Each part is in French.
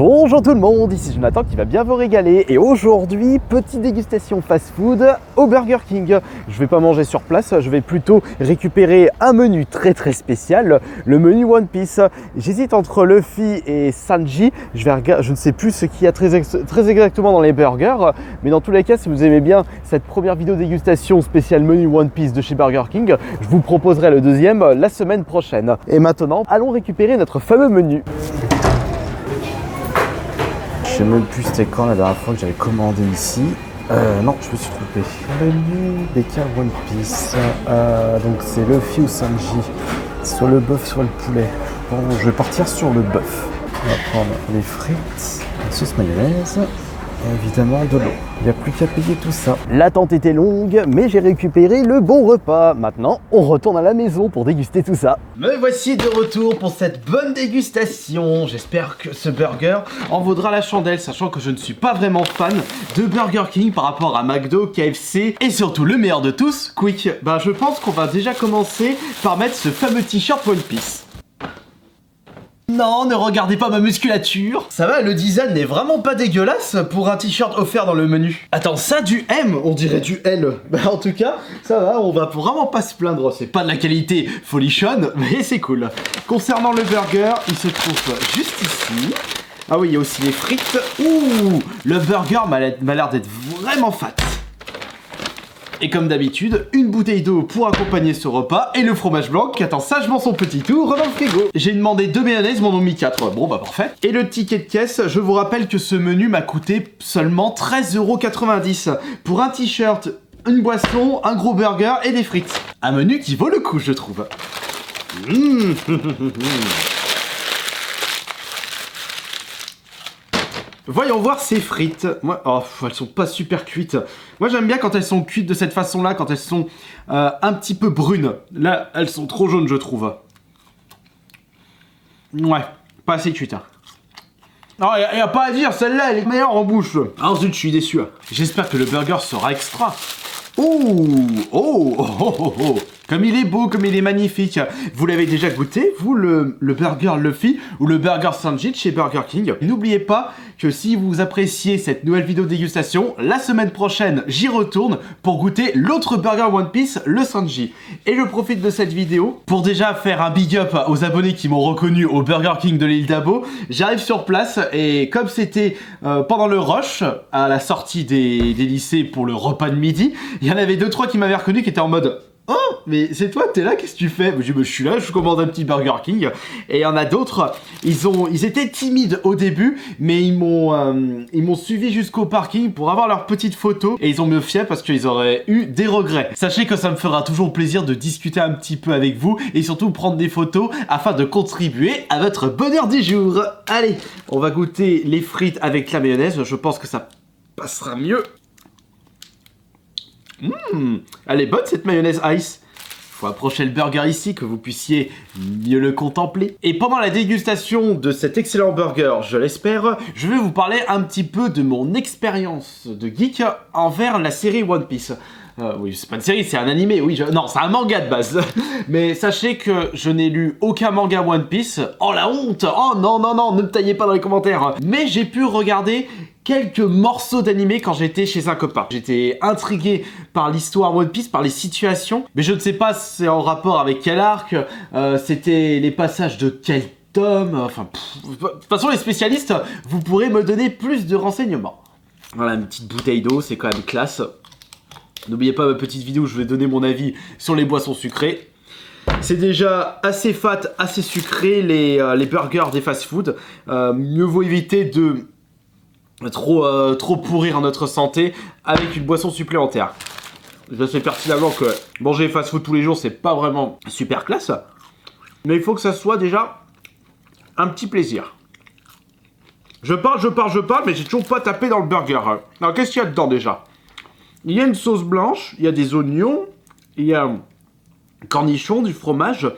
Bonjour tout le monde, ici Jonathan qui va bien vous régaler et aujourd'hui, petite dégustation fast-food au Burger King. Je vais pas manger sur place, je vais plutôt récupérer un menu très spécial, le menu One Piece. J'hésite entre Luffy et Sanji, je ne sais plus ce qu'il y a très exactement dans les burgers, mais dans tous les cas, si vous aimez bien cette première vidéo dégustation spéciale menu One Piece de chez Burger King, je vous proposerai le deuxième la semaine prochaine. Et maintenant, allons récupérer notre fameux menu. Je sais même plus c'était quand la dernière fois que j'avais commandé ici. Non, je me suis trompé. Menu BK One Piece. Donc c'est Luffy ou Sanji. Soit le bœuf, soit le poulet. Bon, je vais partir sur le bœuf. On va prendre les frites, une sauce mayonnaise et évidemment de l'eau. Il n'y a plus qu'à payer tout ça. L'attente était longue, mais j'ai récupéré le bon repas. Maintenant, on retourne à la maison pour déguster tout ça. Me voici de retour pour cette bonne dégustation. J'espère que ce burger en vaudra la chandelle, sachant que je ne suis pas vraiment fan de Burger King par rapport à McDo, KFC et surtout le meilleur de tous, Quick. Je pense qu'on va déjà commencer par mettre ce fameux t-shirt One Piece. Non, ne regardez pas ma musculature. Ça va, le design n'est vraiment pas dégueulasse pour un t-shirt offert dans le menu. Attends, ça du M, on dirait du L. En tout cas, ça va, on va vraiment pas se plaindre. C'est pas de la qualité folichonne, mais c'est cool. Concernant le burger, il se trouve juste ici. Ah oui, il y a aussi les frites. Ouh, le burger m'a l'air d'être vraiment fat. Et comme d'habitude, une bouteille d'eau pour accompagner ce repas et le fromage blanc qui attend sagement son petit tour dans le frigo. J'ai demandé 2 mayonnaises, m'en ont mis 4. Bon parfait. Et le ticket de caisse, je vous rappelle que ce menu m'a coûté seulement 13,90 € pour un t-shirt, une boisson, un gros burger et des frites. Un menu qui vaut le coup, je trouve. Voyons voir ces frites. Moi, elles sont pas super cuites. Moi, j'aime bien quand elles sont cuites de cette façon-là, quand elles sont un petit peu brunes. Là, elles sont trop jaunes, je trouve. Ouais, pas assez cuites. Non, y a pas à dire, celle-là, elle est meilleure en bouche. Ah zut, je suis déçu. J'espère que le burger sera extra. Oh. Comme il est beau, comme il est magnifique. Vous l'avez déjà goûté, vous, le burger Luffy ou le burger Sanji de chez Burger King. N'oubliez pas que si vous appréciez cette nouvelle vidéo de dégustation, la semaine prochaine, j'y retourne pour goûter l'autre burger One Piece, le Sanji. Et je profite de cette vidéo pour déjà faire un big up aux abonnés qui m'ont reconnu au Burger King de l'île d'Abo. J'arrive sur place et comme c'était pendant le rush, à la sortie des lycées pour le repas de midi, il y en avait 2-3 qui m'avaient reconnu qui étaient en mode « Oh, mais c'est toi, t'es là, qu'est-ce que tu fais ?» Je dis « Je suis là, je commande un petit Burger King. » Et il y en a d'autres, ils étaient timides au début, mais ils m'ont suivi jusqu'au parking pour avoir leur petite photo et ils ont me fié parce qu'ils auraient eu des regrets. Sachez que ça me fera toujours plaisir de discuter un petit peu avec vous et surtout prendre des photos afin de contribuer à votre bonheur du jour. Allez, on va goûter les frites avec la mayonnaise, je pense que ça passera mieux. Elle est bonne cette mayonnaise ice. Faut approcher le burger ici que vous puissiez mieux le contempler. Et pendant la dégustation de cet excellent burger, je l'espère, je vais vous parler un petit peu de mon expérience de geek envers la série One Piece. Oui, c'est pas une série, c'est un animé, oui, non, c'est un manga de base. Mais sachez que je n'ai lu aucun manga One Piece. Oh la honte! Oh non, ne me taillez pas dans les commentaires. Mais j'ai pu regarder quelques morceaux d'animé quand j'étais chez un copain. J'étais intrigué par l'histoire One Piece, par les situations, mais je ne sais pas si c'est en rapport avec quel arc, c'était les passages de quel tome, enfin... de toute façon, les spécialistes, vous pourrez me donner plus de renseignements. Voilà, une petite bouteille d'eau, c'est quand même classe. N'oubliez pas ma petite vidéo où je vais donner mon avis sur les boissons sucrées. C'est déjà assez fat, assez sucré, les burgers des fast-food. Mieux vaut éviter de trop pourrir notre santé avec une boisson supplémentaire. Je sais pertinemment que manger fast-food tous les jours, c'est pas vraiment super classe. Mais il faut que ça soit déjà un petit plaisir. Je parle, mais j'ai toujours pas tapé dans le burger. Alors qu'est-ce qu'il y a dedans déjà ? Il y a une sauce blanche, il y a des oignons, il y a un cornichon, du fromage,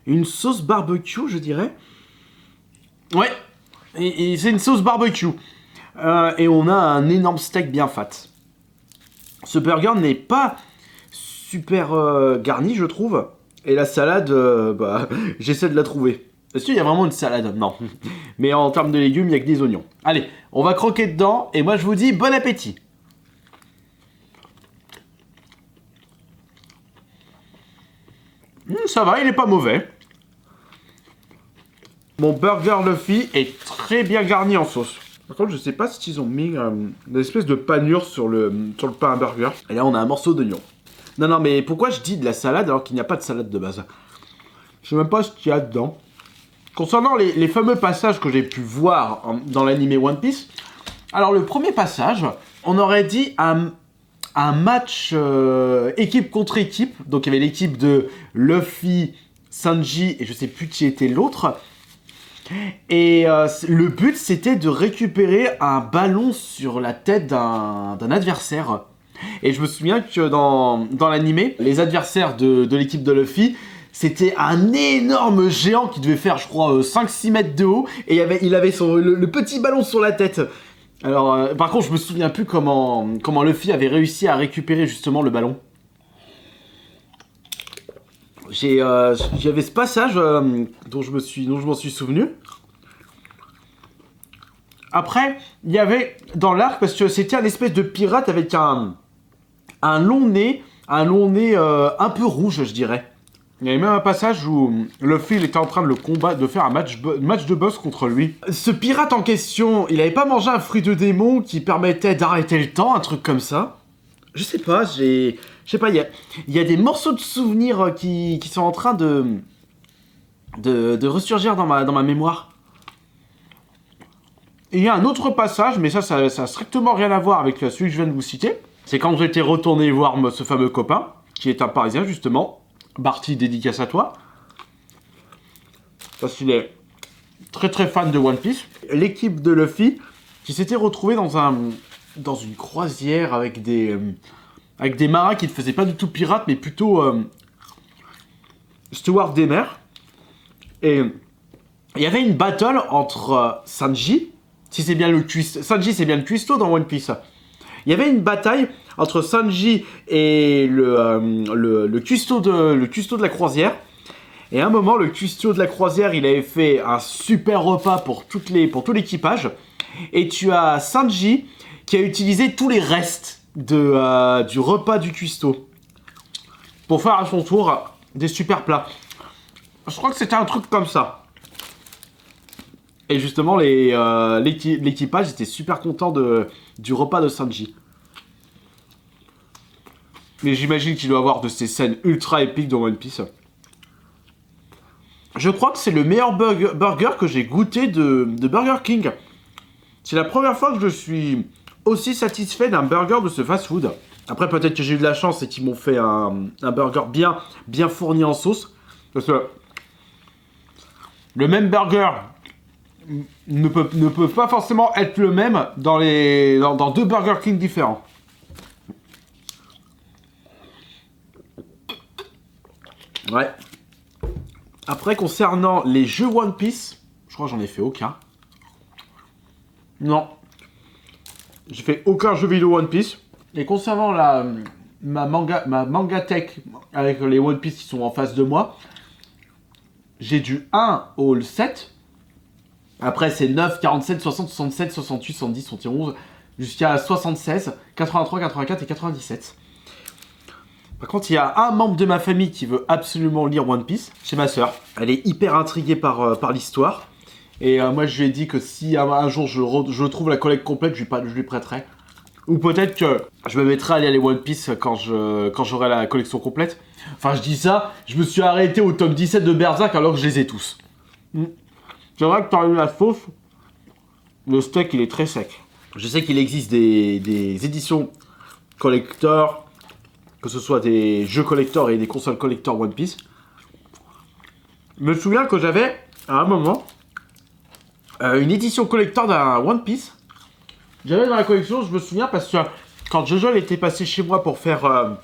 une sauce barbecue, je dirais. Ouais, et c'est une sauce barbecue. Et on a un énorme steak bien fat. Ce burger n'est pas super garni, je trouve. Et la salade, j'essaie de la trouver. Est-ce qu'il y a vraiment une salade? Non. Mais en termes de légumes, il n'y a que des oignons. Allez, on va croquer dedans et moi je vous dis bon appétit. Ça va, il est pas mauvais. Mon burger Luffy est très bien garni en sauce. Par contre, je sais pas s'ils ont mis une espèce de panure sur le pain à burger. Et là, on a un morceau d'oignon. Non, non, mais pourquoi je dis de la salade alors qu'il n'y a pas de salade de base? Je sais même pas ce qu'il y a dedans. Concernant les fameux passages que j'ai pu voir dans l'anime One Piece, alors le premier passage, on aurait dit un match équipe contre équipe. Donc il y avait l'équipe de Luffy, Sanji et je sais plus qui était l'autre. Et le but c'était de récupérer un ballon sur la tête d'un adversaire. Et je me souviens que dans l'anime, les adversaires de l'équipe de Luffy, c'était un énorme géant qui devait faire, je crois, 5-6 mètres de haut. Et il avait le petit ballon sur la tête. Alors, par contre, je me souviens plus comment Luffy avait réussi à récupérer justement le ballon. J'avais ce passage dont je m'en suis souvenu. Après, il y avait dans l'arc, parce que c'était un espèce de pirate avec un long nez un peu rouge, je dirais. Il y avait même un passage où Luffy était en train de le combattre, de faire un match de boss contre lui. Ce pirate en question, il avait pas mangé un fruit de démon qui permettait d'arrêter le temps, un truc comme ça? Je sais pas, il y a des morceaux de souvenirs qui sont en train de ressurgir dans ma mémoire. Et il y a un autre passage, mais ça a strictement rien à voir avec celui que je viens de vous citer. C'est quand j'étais retourné voir ce fameux copain, qui est un Parisien justement. Barty, dédicace à toi. Parce qu'il est très très fan de One Piece. L'équipe de Luffy qui s'était retrouvée dans une croisière avec des marins qui ne faisaient pas du tout pirates, mais plutôt steward des mers. Et il y avait une battle entre Sanji, Sanji c'est bien le cuistot dans One Piece. Il y avait une bataille entre Sanji et le cuistot de la croisière. Et à un moment, le cuistot de la croisière, il avait fait un super repas pour tout l'équipage. Et tu as Sanji qui a utilisé tous les restes du repas du cuistot pour faire à son tour des super plats. Je crois que c'était un truc comme ça. Et justement, l'équipage était super content du repas de Sanji. Mais j'imagine qu'il doit avoir de ces scènes ultra épiques dans One Piece. Je crois que c'est le meilleur burger que j'ai goûté de Burger King. C'est la première fois que je suis aussi satisfait d'un burger de ce fast-food. Après, peut-être que j'ai eu de la chance et qu'ils m'ont fait un burger bien fourni en sauce. Parce que le même burger ne peut pas forcément être le même dans deux Burger King différents. Ouais. Après, concernant les jeux One Piece, je crois que j'en ai fait aucun. Non. J'ai fait aucun jeu vidéo One Piece. Et concernant ma manga tech avec les One Piece qui sont en face de moi, j'ai du 1 au 7. Après, c'est 9, 47, 60, 67, 68, 70, 71, jusqu'à 76, 83, 84 et 97. Par contre, il y a un membre de ma famille qui veut absolument lire One Piece, c'est ma sœur. Elle est hyper intriguée par l'histoire. Et moi, je lui ai dit que si un jour je trouve la collecte complète, je lui prêterai. Ou peut-être que je me mettrai à lire les One Piece quand j'aurai la collection complète. Enfin, je dis ça, je me suis arrêté au tome 17 de Berserk alors que je les ai tous. C'est vrai que t'as eu la sauce. Le steak, il est très sec. Je sais qu'il existe des éditions collector, que ce soit des jeux collector et des consoles collector One Piece. Je me souviens que j'avais, à un moment, une édition collector d'un One Piece. J'avais dans la collection, je me souviens, parce que quand Jojo était passé chez moi pour faire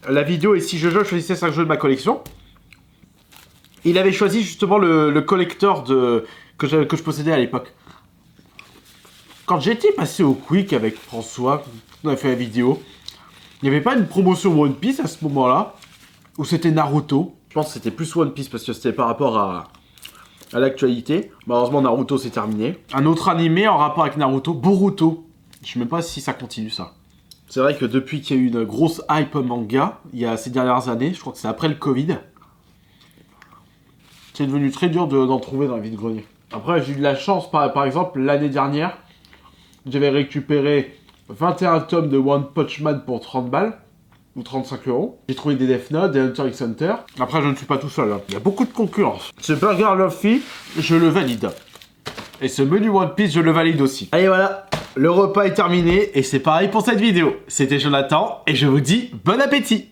la vidéo, et si Jojo choisissait 5 jeux de ma collection, il avait choisi justement le collector que je possédais à l'époque. Quand j'étais passé au Quick avec François, on a fait la vidéo, il n'y avait pas une promotion One Piece à ce moment-là, où c'était Naruto. Je pense que c'était plus One Piece parce que c'était par rapport à l'actualité. Malheureusement, Naruto, c'est terminé. Un autre animé en rapport avec Naruto, Boruto. Je sais même pas si ça continue, ça. C'est vrai que depuis qu'il y a eu une grosse hype manga, il y a ces dernières années, je crois que c'est après le Covid, c'est devenu très dur d'en trouver dans les vide-greniers. Après, j'ai eu de la chance, par exemple, l'année dernière, j'avais récupéré 21 tomes de One Punch Man pour 30 balles, ou 35 €. J'ai trouvé des Death Note, des Hunter x Hunter. Après, je ne suis pas tout seul, hein. Il y a beaucoup de concurrence. Ce Burger Luffy, je le valide. Et ce menu One Piece, je le valide aussi. Allez, voilà, le repas est terminé, et c'est pareil pour cette vidéo. C'était Jonathan, et je vous dis bon appétit!